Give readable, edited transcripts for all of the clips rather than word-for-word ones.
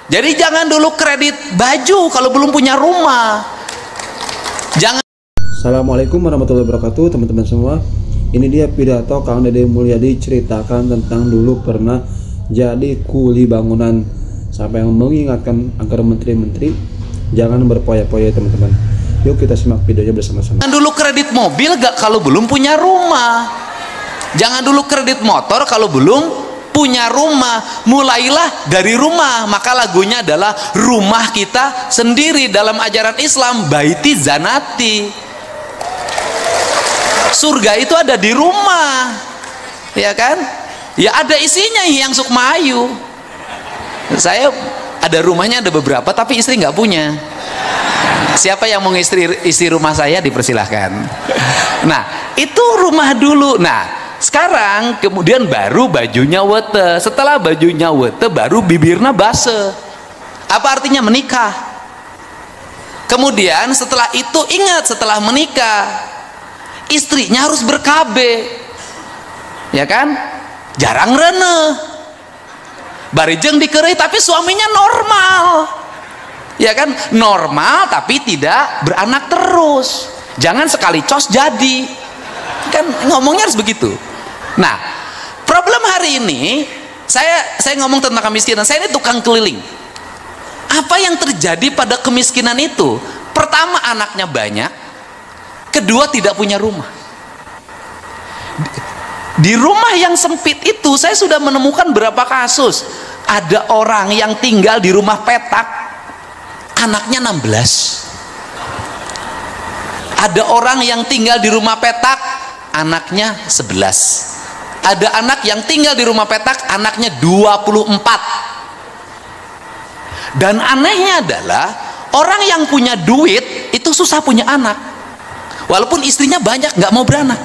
Jadi jangan dulu kredit baju kalau belum punya rumah. Jangan. Assalamualaikum warahmatullahi wabarakatuh, teman-teman semua. Ini dia pidato Kang Dede Mulyadi, ceritakan tentang dulu pernah jadi kuli bangunan, sampai yang mengingatkan agar menteri-menteri jangan berpoya-poya, teman-teman. Yuk kita simak videonya bersama-sama. Jangan dulu kredit mobil gak kalau belum punya rumah. Jangan dulu kredit motor kalau belum punya rumah. Mulailah dari rumah. Maka lagunya adalah rumah kita sendiri. Dalam ajaran Islam, baiti zanati, surga itu ada di rumah, ya kan? Ya ada isinya yang sukmayu. Saya ada rumahnya, ada beberapa, tapi istri nggak punya. Siapa yang mau isi rumah saya, dipersilahkan. Nah, itu rumah dulu. Nah, sekarang kemudian baru bajunya wete. Setelah bajunya wete, baru bibirnya base. Apa artinya menikah? Kemudian setelah itu ingat, setelah menikah istrinya harus ber-KB, ya kan? Jarang rene, barijeng dikerei, tapi suaminya normal, ya kan? Normal tapi tidak beranak terus. Jangan sekali cos jadi, kan ngomongnya harus begitu. Nah, problem hari ini saya ngomong tentang kemiskinan. Saya ini tukang keliling. Apa yang terjadi pada kemiskinan itu? Pertama, anaknya banyak. Kedua, tidak punya rumah. Di rumah yang sempit itu saya sudah menemukan berapa kasus. Ada orang yang tinggal di rumah petak, anaknya 16. Ada orang yang tinggal di rumah petak, anaknya 11. Ada anak yang tinggal di rumah petak, anaknya 24. Dan anehnya adalah orang yang punya duit itu susah punya anak. Walaupun istrinya banyak, nggak mau beranak.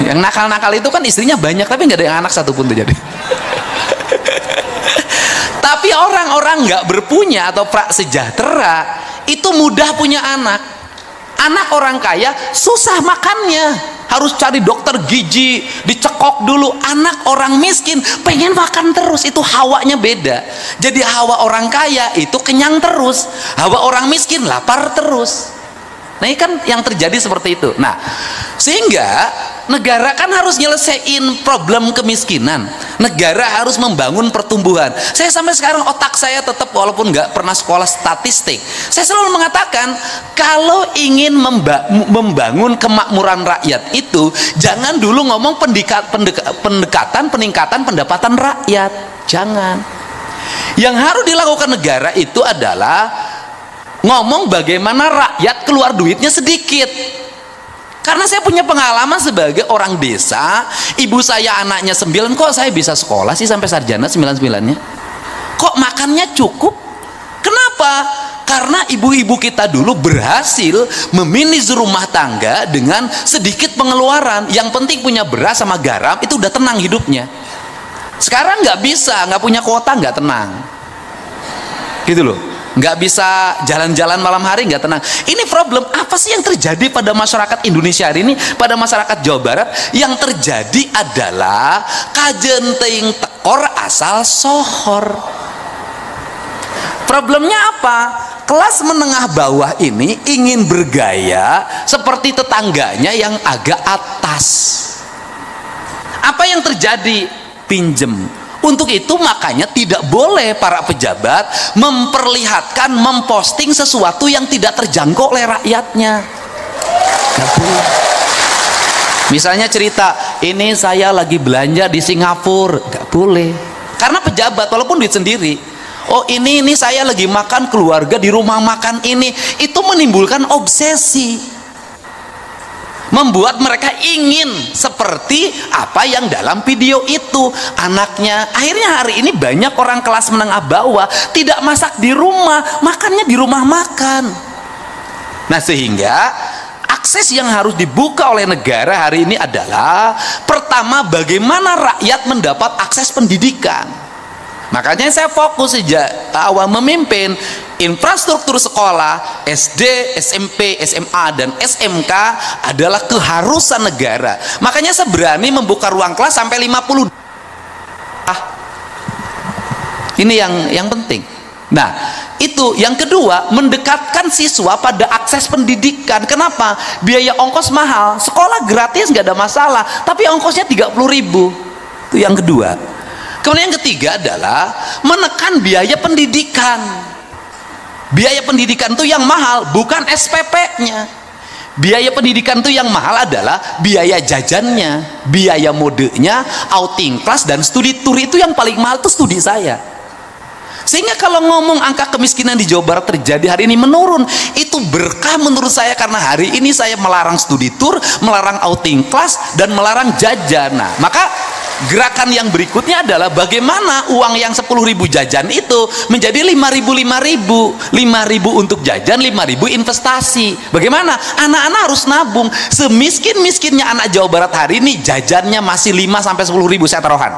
Yang nakal-nakal itu kan istrinya banyak, tapi nggak ada yang anak satupun tuh jadi. Tapi orang-orang nggak berpunya atau prasejahtera itu mudah punya anak. Anak orang kaya susah makannya, harus cari dokter gizi, dicekok dulu. Anak orang miskin pengen makan terus, itu hawanya beda. Jadi hawa orang kaya itu kenyang terus, hawa orang miskin lapar terus. Nah, ini kan yang terjadi seperti itu. Nah, sehingga negara kan harus nyelesain problem kemiskinan. Negara harus membangun pertumbuhan. Saya sampai sekarang otak saya tetap, walaupun nggak pernah sekolah statistik, saya selalu mengatakan kalau ingin membangun kemakmuran rakyat itu jangan dulu ngomong pendekatan peningkatan pendapatan rakyat. Jangan. Yang harus dilakukan negara itu adalah ngomong bagaimana rakyat keluar duitnya sedikit. Karena saya punya pengalaman sebagai orang desa, ibu saya anaknya 9, kok saya bisa sekolah sih sampai sarjana 9-9-nya? Kok makannya cukup? Kenapa? Karena ibu-ibu kita dulu berhasil memanage rumah tangga dengan sedikit pengeluaran. Yang penting punya beras sama garam, itu udah tenang hidupnya. Sekarang nggak bisa, nggak punya kuota nggak tenang. Gitu loh. Nggak bisa jalan-jalan malam hari, nggak tenang. Ini problem apa sih yang terjadi pada masyarakat Indonesia hari ini, pada masyarakat Jawa Barat? Yang terjadi adalah kajenting tekor asal sohor. Problemnya apa? Kelas menengah bawah ini ingin bergaya seperti tetangganya yang agak atas. Apa yang terjadi? Pinjem. Untuk itu makanya tidak boleh para pejabat memperlihatkan, memposting sesuatu yang tidak terjangkau oleh rakyatnya. Nggak boleh. Misalnya cerita, ini saya lagi belanja di Singapura, nggak boleh. Karena pejabat, walaupun duit sendiri, oh ini saya lagi makan keluarga di rumah makan ini, itu menimbulkan obsesi. Membuat mereka ingin seperti apa yang dalam video itu. Anaknya, akhirnya hari ini banyak orang kelas menengah bawah tidak masak di rumah, makannya di rumah makan. Nah, sehingga akses yang harus dibuka oleh negara hari ini adalah pertama, bagaimana rakyat mendapat akses pendidikan. Makanya saya fokus sejak awal memimpin infrastruktur sekolah SD, SMP, SMA, dan SMK adalah keharusan negara. Makanya saya berani membuka ruang kelas sampai 50. Ini yang penting. Nah, itu yang kedua, mendekatkan siswa pada akses pendidikan. Kenapa? Biaya ongkos mahal, sekolah gratis nggak ada masalah, tapi ongkosnya 30.000. Itu yang kedua. Kemudian yang ketiga adalah menekan biaya pendidikan. Biaya pendidikan itu yang mahal bukan SPP-nya. Biaya pendidikan itu yang mahal adalah biaya jajannya, biaya modenya, outing kelas, dan studi tour. Itu yang paling mahal tuh studi saya. Sehingga kalau ngomong angka kemiskinan di Jawa Barat terjadi hari ini menurun, itu berkah menurut saya, karena hari ini saya melarang studi tour, melarang outing kelas, dan melarang jajan. Nah, maka gerakan yang berikutnya adalah bagaimana uang yang 10.000 jajan itu menjadi 5.000 untuk jajan, 5.000 investasi. Bagaimana? Anak-anak harus nabung. Semiskin-miskinnya anak Jawa Barat hari ini, jajannya masih 5-10.000, saya taruhan.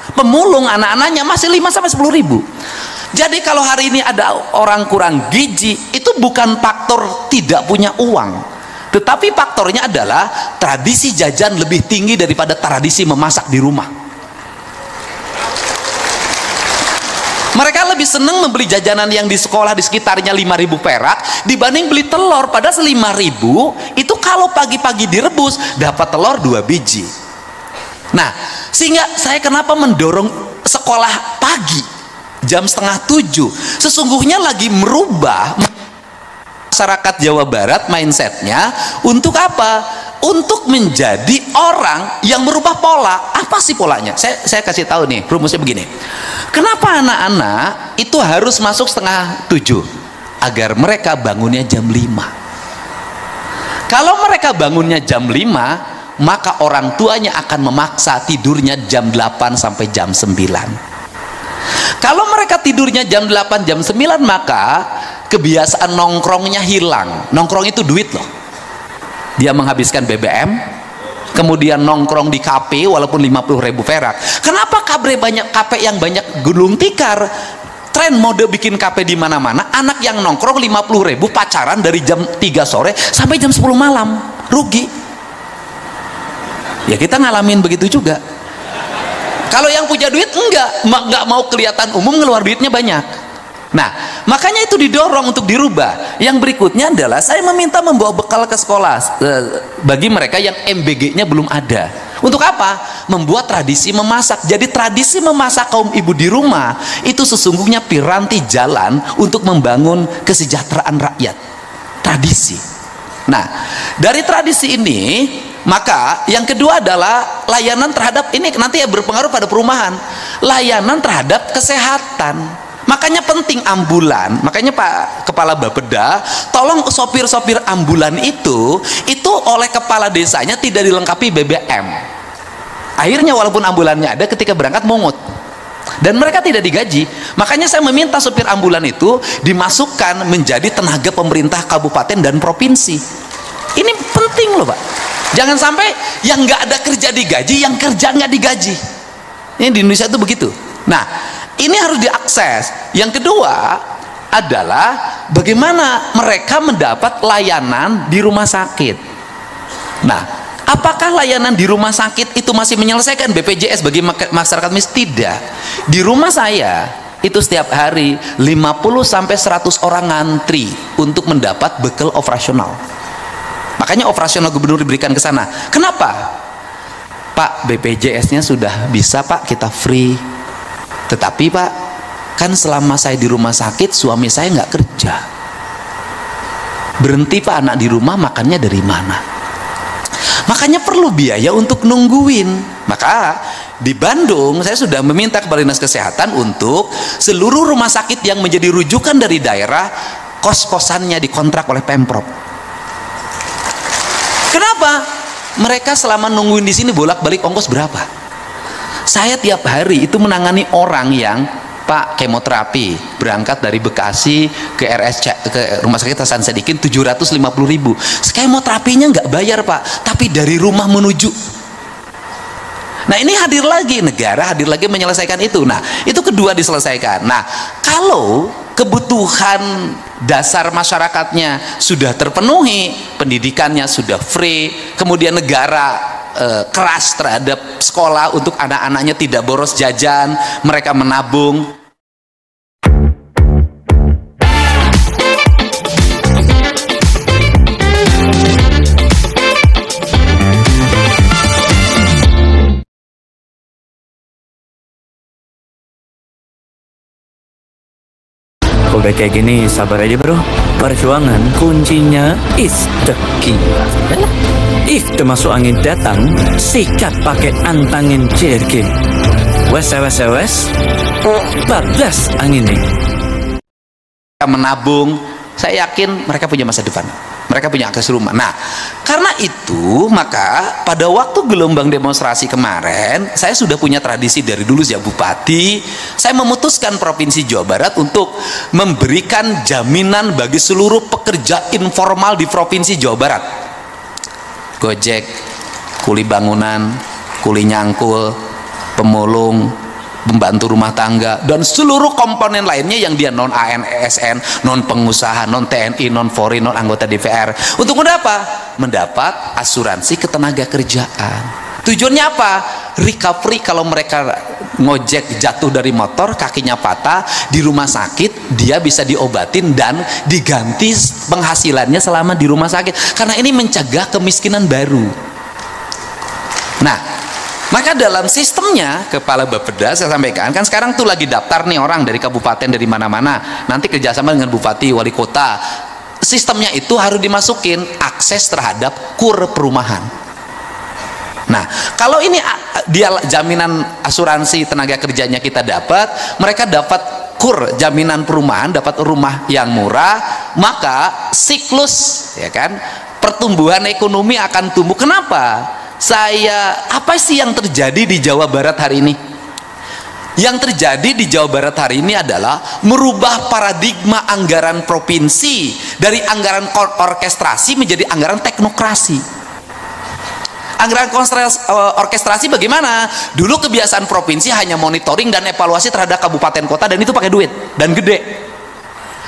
Pemulung anak-anaknya masih 5-10.000. Jadi kalau hari ini ada orang kurang gizi, itu bukan faktor tidak punya uang, tetapi faktornya adalah tradisi jajan lebih tinggi daripada tradisi memasak di rumah. Mereka lebih senang membeli jajanan yang di sekolah di sekitarnya 5.000 perak dibanding beli telur. Padahal 5.000 itu kalau pagi-pagi direbus dapat telur 2 biji. Nah, sehingga saya kenapa mendorong sekolah pagi jam 6:30, sesungguhnya lagi merubah masyarakat Jawa Barat mindsetnya. Untuk apa? Untuk menjadi orang yang merubah pola. Apa sih polanya? Saya kasih tahu nih, rumusnya begini. Kenapa anak-anak itu harus masuk 6:30? Agar mereka bangunnya jam 5. Kalau mereka bangunnya jam 5, maka orang tuanya akan memaksa tidurnya jam 8 sampai jam 9. Kalau mereka tidurnya jam 8, jam 9, maka kebiasaan nongkrongnya hilang. Nongkrong itu duit loh. Dia menghabiskan BBM, kemudian nongkrong di kafe walaupun 50.000 perak. Kenapa kafe yang banyak gulung tikar? Tren mode bikin kafe di mana-mana. Anak yang nongkrong 50.000 pacaran dari jam 3 sore sampai jam 10 malam. Rugi. Ya kita ngalamin begitu juga. Kalau yang punya duit nggak mau kelihatan umum, ngeluar duitnya banyak. Nah, makanya itu didorong untuk dirubah. Yang berikutnya adalah saya meminta membawa bekal ke sekolah bagi mereka yang MBG-nya belum ada. Untuk apa? Membuat tradisi memasak. Jadi tradisi memasak kaum ibu di rumah itu sesungguhnya piranti jalan untuk membangun kesejahteraan rakyat. Tradisi. Nah, dari tradisi ini, maka yang kedua adalah layanan terhadap ini nanti ya berpengaruh pada perumahan. Layanan terhadap kesehatan. Makanya penting ambulan. Makanya Pak Kepala Bapeda, tolong sopir-sopir ambulan itu oleh kepala desanya tidak dilengkapi BBM. Akhirnya walaupun ambulannya ada, ketika berangkat mungut. Dan mereka tidak digaji. Makanya saya meminta sopir ambulan itu dimasukkan menjadi tenaga pemerintah kabupaten dan provinsi. Ini penting loh Pak. Jangan sampai yang nggak ada kerja digaji, yang kerja nggak digaji. Ini di Indonesia itu begitu. Nah, ini harus diakses. Yang kedua adalah bagaimana mereka mendapat layanan di rumah sakit. Nah, apakah layanan di rumah sakit itu masih menyelesaikan BPJS bagi masyarakat miskin? Tidak. Di rumah saya itu setiap hari 50-100 orang ngantri untuk mendapat bekal operasional. Makanya operasional gubernur diberikan ke sana. Kenapa? Pak, BPJS-nya sudah bisa Pak, kita free. Tetapi Pak, kan selama saya di rumah sakit suami saya nggak kerja. Berhenti Pak, anak di rumah makannya dari mana? Makanya perlu biaya untuk nungguin. Maka di Bandung saya sudah meminta kepada Dinas Kesehatan untuk seluruh rumah sakit yang menjadi rujukan dari daerah, kos-kosannya dikontrak oleh Pemprov. Kenapa? Mereka selama nungguin di sini bolak-balik ongkos berapa? Saya tiap hari itu menangani orang yang Pak kemoterapi berangkat dari Bekasi ke Rumah Sakit Hasan Sadikin 750.000. Kemoterapinya nggak bayar Pak, tapi dari rumah menuju. Nah ini hadir lagi negara, hadir lagi menyelesaikan itu. Nah itu kedua diselesaikan. Nah kalau kebutuhan dasar masyarakatnya sudah terpenuhi, pendidikannya sudah free, kemudian negara keras terhadap sekolah untuk anak-anaknya tidak boros jajan, mereka menabung. Udah kayak gini, sabar aja bro. Perjuangan kuncinya is the key. If termasuk angin datang, sikat pakai antangin CRG. Wes, bablas angin nih. Menabung, saya yakin mereka punya masa depan. Mereka punya akses rumah. Nah, karena itu maka pada waktu gelombang demonstrasi kemarin, saya sudah punya tradisi dari dulu sejak bupati. Saya memutuskan Provinsi Jawa Barat untuk memberikan jaminan bagi seluruh pekerja informal di Provinsi Jawa Barat. Gojek, kuli bangunan, kuli nyangkul, pemulung, pembantu rumah tangga, dan seluruh komponen lainnya yang dia non ASN, non pengusaha, non TNI, non Polri, non anggota DPR. Untuk apa? Mendapat asuransi ketenaga kerjaan. Tujuannya apa? Recovery kalau mereka ngojek jatuh dari motor, kakinya patah, di rumah sakit dia bisa diobatin dan diganti penghasilannya selama di rumah sakit. Karena ini mencegah kemiskinan baru. Nah, maka dalam sistemnya Kepala Bapeda saya sampaikan, kan sekarang tuh lagi daftar nih orang dari kabupaten dari mana-mana, nanti kerjasama dengan bupati, wali kota. Sistemnya itu harus dimasukin akses terhadap KUR perumahan. Nah, kalau ini dia jaminan asuransi tenaga kerjanya kita dapat, mereka dapat KUR jaminan perumahan, dapat rumah yang murah, maka siklus ya kan pertumbuhan ekonomi akan tumbuh. Kenapa? Apa sih yang terjadi di Jawa Barat hari ini? Yang terjadi di Jawa Barat hari ini adalah merubah paradigma anggaran provinsi dari anggaran orkestrasi menjadi anggaran teknokrasi. Anggaran orkestrasi bagaimana? Dulu kebiasaan provinsi hanya monitoring dan evaluasi terhadap kabupaten kota, dan itu pakai duit dan gede.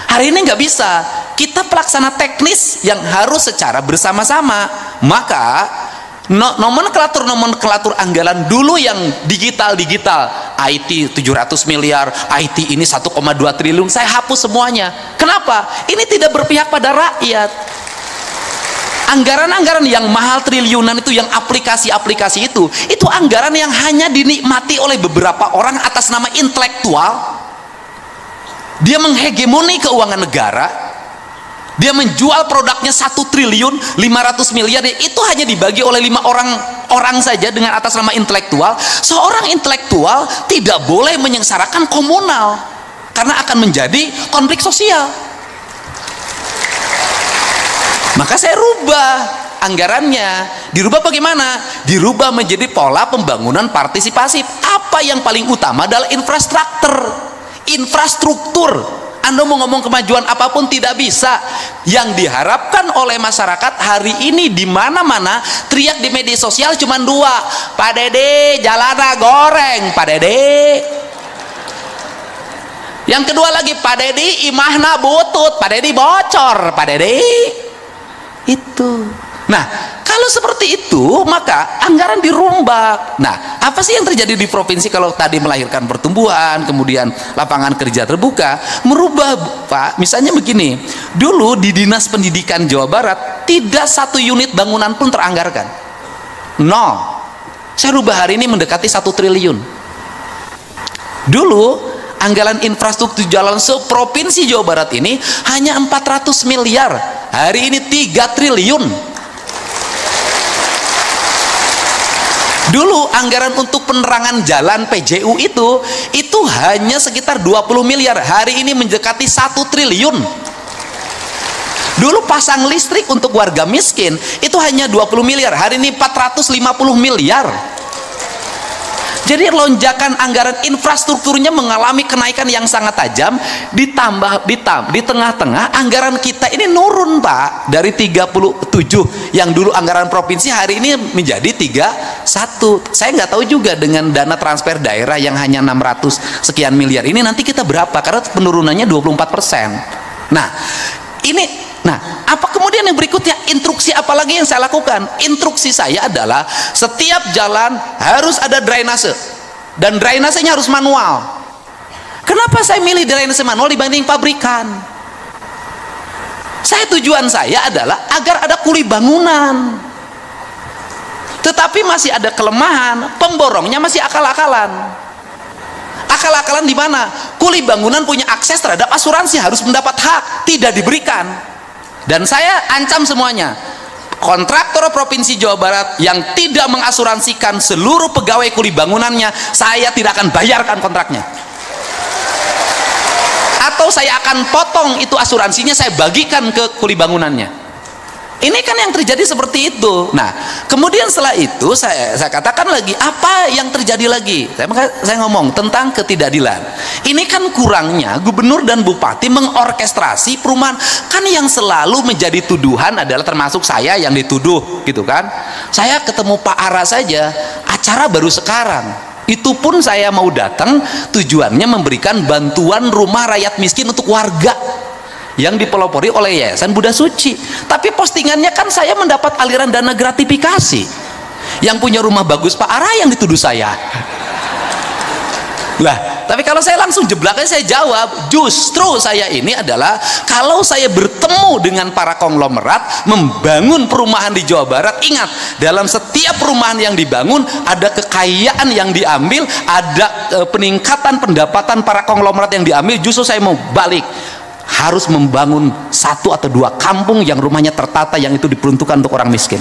Hari ini nggak bisa. Kita pelaksana teknis yang harus secara bersama-sama. Maka nomenklatur anggaran dulu yang digital IT 700 miliar, IT ini 1,2 triliun, saya hapus semuanya. Kenapa? Ini tidak berpihak pada rakyat. Anggaran-anggaran yang mahal triliunan itu, yang aplikasi-aplikasi itu anggaran yang hanya dinikmati oleh beberapa orang atas nama intelektual. Dia menghegemoni keuangan negara. Dia menjual produknya 1 triliun 500 miliar, itu hanya dibagi oleh 5 orang saja dengan atas nama intelektual. Seorang intelektual tidak boleh menyengsarakan komunal karena akan menjadi konflik sosial. Maka saya rubah anggarannya. Dirubah bagaimana? Dirubah menjadi pola pembangunan partisipasi. Apa yang paling utama adalah infrastruktur. Anda mau ngomong kemajuan apapun tidak bisa. Yang diharapkan oleh masyarakat hari ini di mana-mana teriak di media sosial cuma 2. Pak Dede jalana goreng, Pak Dede. Yang kedua lagi, Pak Dede imahna butut, Pak Dede bocor, Pak Dede. Itu. Nah, kalau seperti itu maka anggaran dirombak. Nah, apa sih yang terjadi di provinsi kalau tadi melahirkan pertumbuhan, kemudian lapangan kerja terbuka, merubah Pak. Misalnya begini, dulu di Dinas Pendidikan Jawa Barat tidak 1 unit bangunan pun teranggarkan. 0. Saya rubah hari ini mendekati 1 triliun. Dulu anggaran infrastruktur jalan seprovinsi Jawa Barat ini hanya 400 miliar. Hari ini 3 triliun. Dulu anggaran untuk penerangan jalan PJU itu hanya sekitar 20 miliar. Hari ini mendekati 1 triliun. Dulu pasang listrik untuk warga miskin itu hanya 20 miliar. Hari ini 450 miliar. Jadi lonjakan anggaran infrastrukturnya mengalami kenaikan yang sangat tajam. Ditambah di tengah-tengah anggaran kita ini nurun Pak, dari 37 yang dulu anggaran provinsi hari ini menjadi 31. Saya nggak tahu juga dengan dana transfer daerah yang hanya 600 sekian miliar ini nanti kita berapa, karena penurunannya 24%. Nah, apa kemudian yang berikutnya? Instruksi apa lagi yang saya lakukan? Instruksi saya adalah setiap jalan harus ada drainase, dan drainasenya harus manual. Kenapa saya milih drainase manual dibanding pabrikan? Tujuan saya adalah agar ada kuli bangunan. Tetapi masih ada kelemahan, pemborongnya masih akal-akalan. Akal-akalan di mana? kuli bangunan punya akses terhadap asuransi, harus mendapat hak, tidak diberikan. Dan saya ancam semuanya, kontraktor Provinsi Jawa Barat yang tidak mengasuransikan seluruh pegawai kuli bangunannya, saya tidak akan bayarkan kontraknya, atau saya akan potong itu asuransinya, saya bagikan ke kuli bangunannya. Ini kan yang terjadi seperti itu. Nah, kemudian setelah itu saya katakan lagi, apa yang terjadi lagi? Saya ngomong tentang ketidakadilan. Ini kan kurangnya gubernur dan bupati mengorkestrasi perumahan. Kan yang selalu menjadi tuduhan adalah, termasuk saya yang dituduh gitu kan. Saya ketemu Pak Ara saja, acara baru sekarang. Itu pun saya mau datang tujuannya memberikan bantuan rumah rakyat miskin untuk warga yang dipelopori oleh Yayasan Buddha Suci. Tapi postingannya kan saya mendapat aliran dana gratifikasi. Yang punya rumah bagus Pak Ara yang dituduh saya. Lah, tapi kalau saya langsung jeblaknya saya jawab, justru saya ini adalah, kalau saya bertemu dengan para konglomerat membangun perumahan di Jawa Barat, ingat, dalam setiap perumahan yang dibangun ada kekayaan yang diambil, ada peningkatan pendapatan para konglomerat yang diambil. Justru saya mau balik, harus membangun 1 atau 2 kampung yang rumahnya tertata, yang itu diperuntukkan untuk orang miskin.